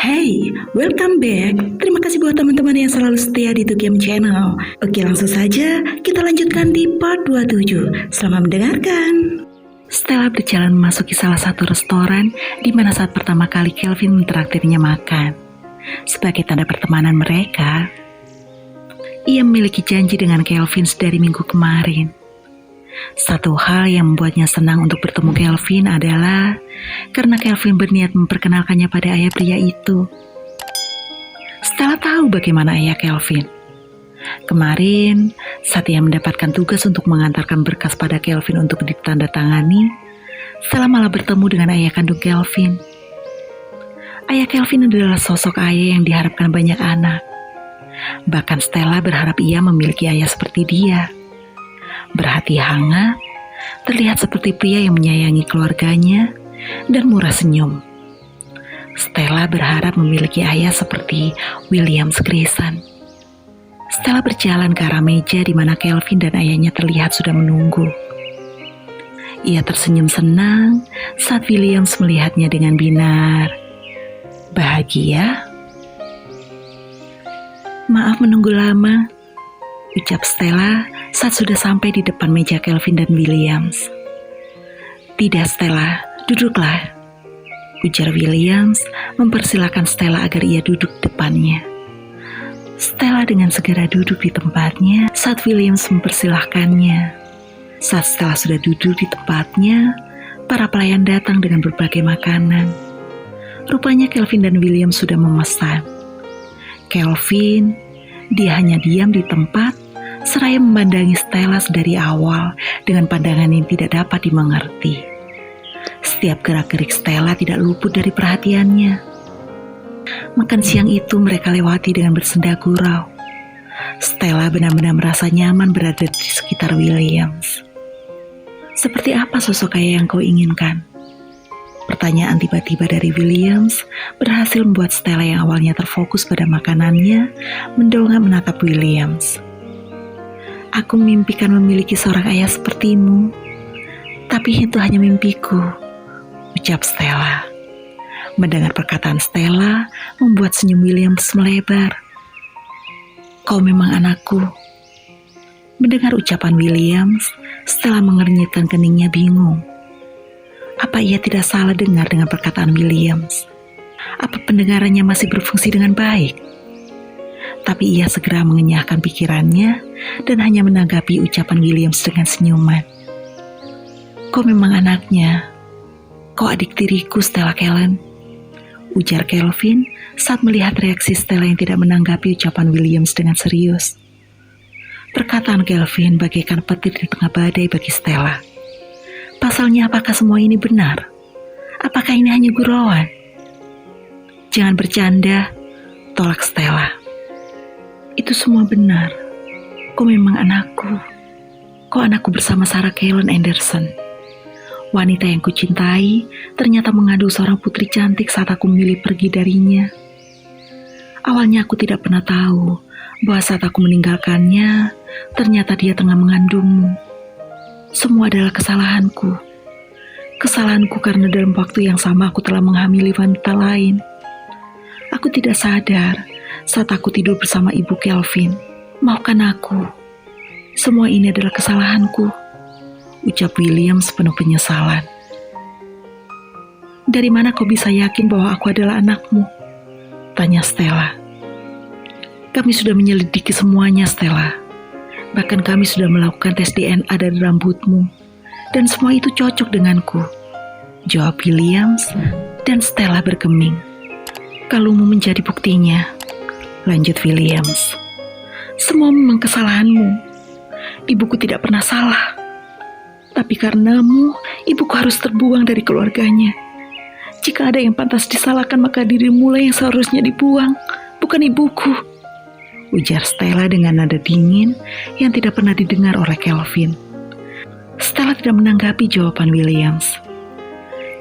Hey, welcome back. Terima kasih buat teman-teman yang selalu setia di Tukiam Channel. Oke, langsung saja kita lanjutkan di part 27. Selamat mendengarkan. Stella berjalan memasuki salah satu restoran di mana saat pertama kali Kelvin mentraktirnya makan. Sebagai tanda pertemanan mereka, ia memiliki janji dengan Kelvin dari minggu kemarin. Satu hal yang membuatnya senang untuk bertemu Kelvin adalah karena Kelvin berniat memperkenalkannya pada ayah pria itu. Stella tahu bagaimana ayah Kelvin. Kemarin, saat ia mendapatkan tugas untuk mengantarkan berkas pada Kelvin untuk ditandatangani, Stella malah bertemu dengan ayah kandung Kelvin. Ayah Kelvin adalah sosok ayah yang diharapkan banyak anak. Bahkan Stella berharap ia memiliki ayah seperti dia. Berhati hangat, terlihat seperti pria yang menyayangi keluarganya dan murah senyum. Stella berharap memiliki ayah seperti Williams Grayson. Stella berjalan ke arah meja di mana Kelvin dan ayahnya terlihat sudah menunggu. Ia tersenyum senang saat Williams melihatnya dengan binar. Bahagia? Maaf menunggu lama, ucap Stella saat sudah sampai di depan meja Kelvin dan Williams. Tidak Stella, duduklah, ujar Williams mempersilahkan Stella agar ia duduk depannya. Stella dengan segera duduk di tempatnya saat Williams mempersilahkannya. Saat Stella sudah duduk di tempatnya, para pelayan datang dengan berbagai makanan. Rupanya Kelvin dan Williams sudah memesan. Kelvin, dia hanya diam di tempat seraya memandangi Stella dari awal dengan pandangan yang tidak dapat dimengerti. Setiap gerak-gerik Stella tidak luput dari perhatiannya. Makan siang itu mereka lewati dengan bersenda gurau. Stella benar-benar merasa nyaman berada di sekitar Williams. Seperti apa sosok ayah yang kau inginkan? Pertanyaan tiba-tiba dari Williams berhasil membuat Stella yang awalnya terfokus pada makanannya mendongak menatap Williams. Aku memimpikan memiliki seorang ayah sepertimu, tapi itu hanya mimpiku, ucap Stella. Mendengar perkataan Stella membuat senyum Williams melebar. Kau memang anakku. Mendengar ucapan Williams, Stella mengernyitkan keningnya bingung. Apa ia tidak salah dengar dengan perkataan Williams? Apa pendengarannya masih berfungsi dengan baik? Tapi ia segera mengenyahkan pikirannya dan hanya menanggapi ucapan Williams dengan senyuman. Kau memang anaknya. Kau adik tiriku, Stella Kellen, ujar Kelvin saat melihat reaksi Stella yang tidak menanggapi ucapan Williams dengan serius. Perkataan Kelvin bagaikan petir di tengah badai bagi Stella. Pasalnya, apakah semua ini benar? Apakah ini hanya gurauan? Jangan bercanda, tolak Stella. Itu semua benar. Kau memang anakku. Kau anakku bersama Sarah Kellen Anderson. Wanita yang kucintai ternyata mengandung seorang putri cantik saat aku memilih pergi darinya. Awalnya aku tidak pernah tahu bahwa saat aku meninggalkannya, ternyata dia tengah mengandungmu. Semua adalah kesalahanku. Kesalahanku karena dalam waktu yang sama aku telah menghamili wanita lain. Aku tidak sadar saat aku tidur bersama ibu Kelvin. Maafkan aku. Semua ini adalah kesalahanku, ucap William sepenuh penyesalan. Dari mana kau bisa yakin bahwa aku adalah anakmu? Tanya Stella. Kami sudah menyelidiki semuanya, Stella. Bahkan kami sudah melakukan tes DNA dari rambutmu. Dan semua itu cocok denganku, jawab Williams, dan Stella bergeming. Kalungmu menjadi buktinya, lanjut Williams. Semua memang kesalahanmu. Ibuku tidak pernah salah. Tapi karenamu, ibuku harus terbuang dari keluarganya. Jika ada yang pantas disalahkan, maka dirimu lah yang seharusnya dibuang, bukan ibuku, ujar Stella dengan nada dingin yang tidak pernah didengar oleh Kelvin. Stella tidak menanggapi jawaban Williams.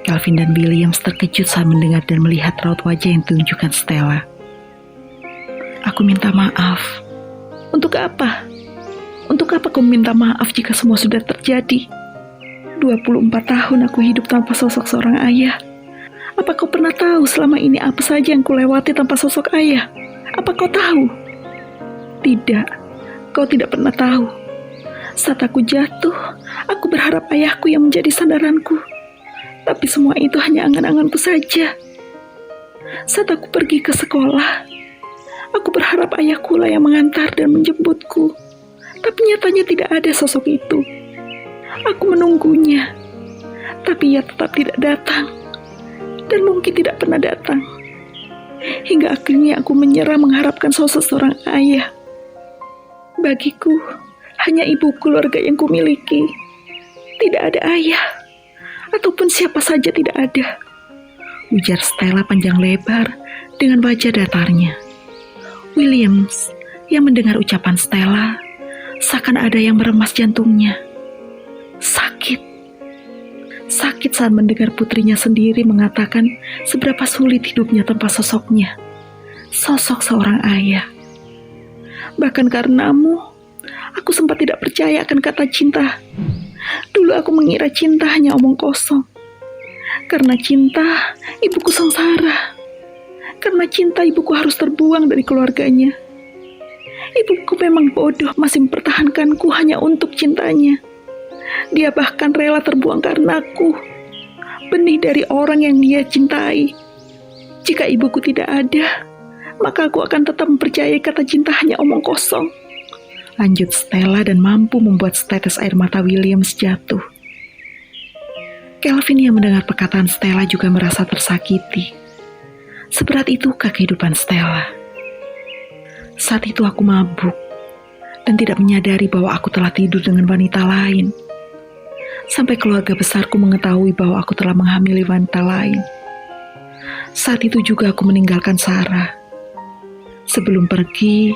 Kelvin dan Williams terkejut saat mendengar dan melihat raut wajah yang ditunjukkan Stella. Aku minta maaf. Untuk apa? Untuk apa kau minta maaf jika semua sudah terjadi? 24 tahun aku hidup tanpa sosok seorang ayah. Apa kau pernah tahu selama ini apa saja yang kulewati tanpa sosok ayah? Apa kau tahu? Tidak, kau tidak pernah tahu. Saat aku jatuh, aku berharap ayahku yang menjadi sandaranku. Tapi semua itu hanya angan-anganku saja. Saat aku pergi ke sekolah, aku berharap ayahku lah yang mengantar dan menjemputku. Tapi nyatanya tidak ada sosok itu. Aku menunggunya, tapi ia tetap tidak datang. Dan mungkin tidak pernah datang. Hingga akhirnya aku menyerah mengharapkan sosok seorang ayah. Bagiku, hanya ibu keluarga yang kumiliki. Tidak ada ayah, ataupun siapa saja tidak ada. Ujar Stella panjang lebar dengan wajah datarnya. Williams yang mendengar ucapan Stella, seakan ada yang meremas jantungnya. Sakit saat mendengar putrinya sendiri mengatakan seberapa sulit hidupnya tanpa sosoknya. Sosok seorang ayah. Bahkan karenamu, aku sempat tidak percaya akan kata cinta. Dulu aku mengira cinta hanya omong kosong. Karena cinta, ibuku sengsara. Karena cinta, ibuku harus terbuang dari keluarganya. Ibuku memang bodoh masih mempertahankanku hanya untuk cintanya. Dia bahkan rela terbuang karena aku, benih dari orang yang dia cintai. Jika ibuku tidak ada, maka aku akan tetap mempercayai kata cinta hanya omong kosong. Lanjut Stella dan mampu membuat setetes air mata Williams jatuh. Kelvin yang mendengar perkataan Stella juga merasa tersakiti. Seberat itukah kehidupan Stella? Saat itu aku mabuk dan tidak menyadari bahwa aku telah tidur dengan wanita lain. Sampai keluarga besarku mengetahui bahwa aku telah menghamili wanita lain. Saat itu juga aku meninggalkan Sarah. Sebelum pergi,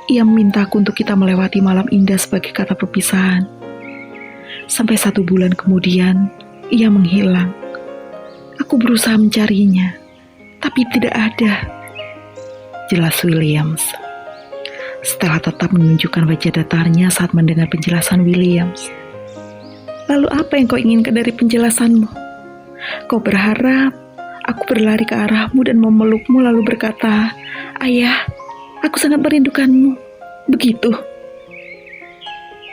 ia memintaku untuk kita melewati malam indah sebagai kata perpisahan. Sampai 1 bulan kemudian, ia menghilang. Aku berusaha mencarinya, tapi tidak ada. Jelas Williams. Stella tetap menunjukkan wajah datarnya saat mendengar penjelasan Williams. Lalu apa yang kau inginkan dari penjelasanmu? Kau berharap aku berlari ke arahmu dan memelukmu lalu berkata, "Ayah, aku sangat merindukanmu." Begitu.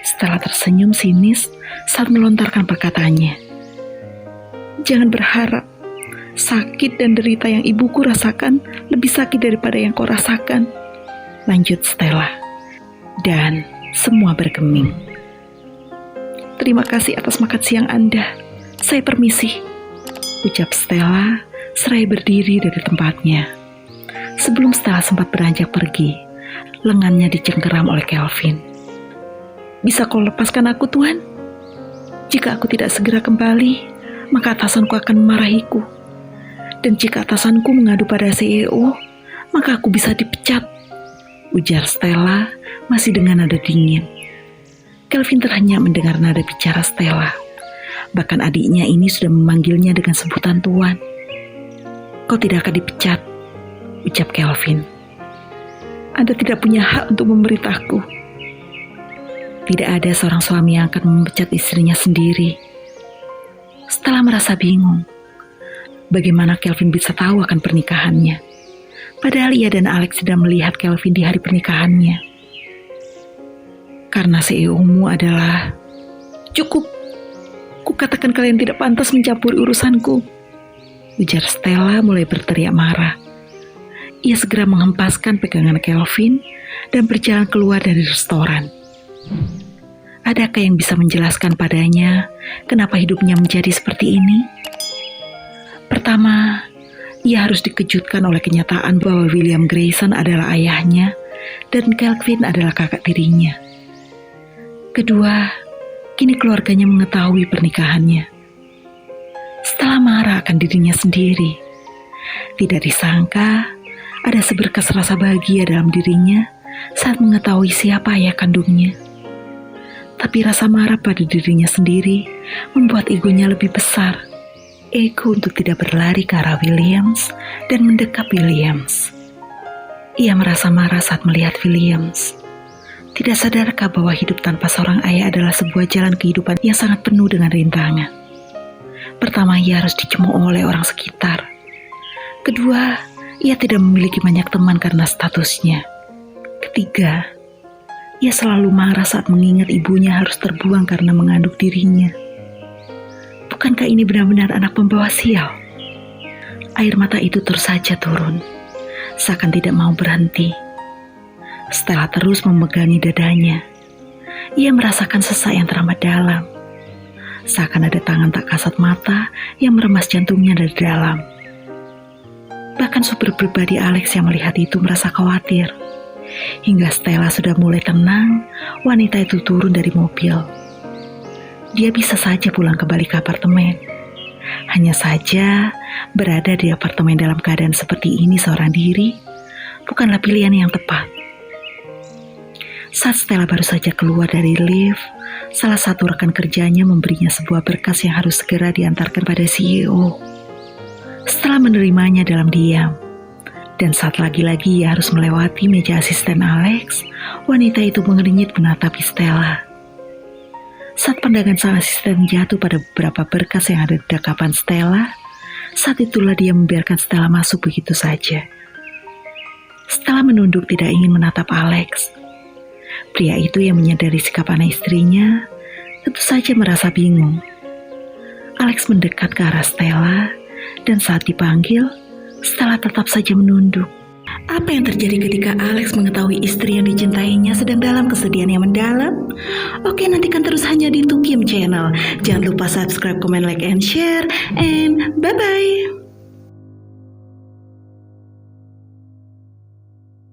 Stella tersenyum sinis saat melontarkan perkataannya. Jangan berharap. Sakit dan derita yang ibuku rasakan lebih sakit daripada yang kau rasakan. Lanjut Stella. Dan semua bergeming. Terima kasih atas makan siang Anda. Saya permisi. Ucap Stella seraya berdiri dari tempatnya. Sebelum Stella sempat beranjak pergi, lengannya dicengkeram oleh Kelvin. Bisa kau lepaskan aku, Tuan? Jika aku tidak segera kembali, maka atasanku akan memarahiku. Dan jika atasanku mengadu pada CEO, maka aku bisa dipecat. Ujar Stella masih dengan nada dingin. Kelvin terhenyak mendengar nada bicara Stella. Bahkan adiknya ini sudah memanggilnya dengan sebutan Tuan. Kau tidak akan dipecat, ucap Kelvin. Anda tidak punya hak untuk memerintahku. Tidak ada seorang suami yang akan memecat istrinya sendiri. Stella merasa bingung. Bagaimana Kelvin bisa tahu akan pernikahannya? Padahal ia dan Alex sedang melihat Kelvin di hari pernikahannya. Karena CEO-mu adalah... Cukup. Kukatakan kalian tidak pantas mencampuri urusanku. Ujar Stella mulai berteriak marah. Ia segera menghempaskan pegangan Kelvin dan berjalan keluar dari restoran. Adakah yang bisa menjelaskan padanya kenapa hidupnya menjadi seperti ini? Pertama, ia harus dikejutkan oleh kenyataan bahwa William Grayson adalah ayahnya dan Kelvin adalah kakak tirinya. Kedua, kini keluarganya mengetahui pernikahannya. Stella marah akan dirinya sendiri. Tidak disangka, ada seberkas rasa bahagia dalam dirinya saat mengetahui siapa ayah kandungnya. Tapi rasa marah pada dirinya sendiri membuat egonya lebih besar. Ego untuk tidak berlari ke arah Williams dan mendekap Williams. Ia merasa marah saat melihat Williams. Tidak sadarkah bahwa hidup tanpa seorang ayah adalah sebuah jalan kehidupan yang sangat penuh dengan rintangan. Pertama, ia harus dicemooh oleh orang sekitar. Kedua, ia tidak memiliki banyak teman karena statusnya. Ketiga, ia selalu marah saat mengingat ibunya harus terbuang karena mengandung dirinya. Bukankah ini benar-benar anak pembawa sial? Air mata itu terus saja turun, seakan tidak mau berhenti. Stella terus memegangi dadanya. Ia merasakan sesak yang teramat dalam. Seakan ada tangan tak kasat mata yang meremas jantungnya dari dalam. Bahkan supir pribadi Alex yang melihat itu merasa khawatir. Hingga Stella sudah mulai tenang, wanita itu turun dari mobil. Dia bisa saja pulang kembali ke apartemen. Hanya saja, berada di apartemen dalam keadaan seperti ini seorang diri bukanlah pilihan yang tepat. Saat Stella baru saja keluar dari lift, salah satu rekan kerjanya memberinya sebuah berkas yang harus segera diantarkan pada CEO. Setelah menerimanya dalam diam, dan saat lagi-lagi ia harus melewati meja asisten Alex, wanita itu mengernyit menatapi Stella. Saat pandangan sang asisten jatuh pada beberapa berkas yang ada di dekapan Stella, saat itulah dia membiarkan Stella masuk begitu saja. Stella menunduk tidak ingin menatap Alex. Pria itu yang menyadari sikap aneh istrinya, tentu saja merasa bingung. Alex mendekat ke arah Stella, dan saat dipanggil, Stella tetap saja menunduk. Apa yang terjadi ketika Alex mengetahui istri yang dicintainya sedang dalam kesedihan yang mendalam? Oke, nantikan terus hanya di Tukim Channel. Jangan lupa subscribe, comment, like, and share. And bye-bye.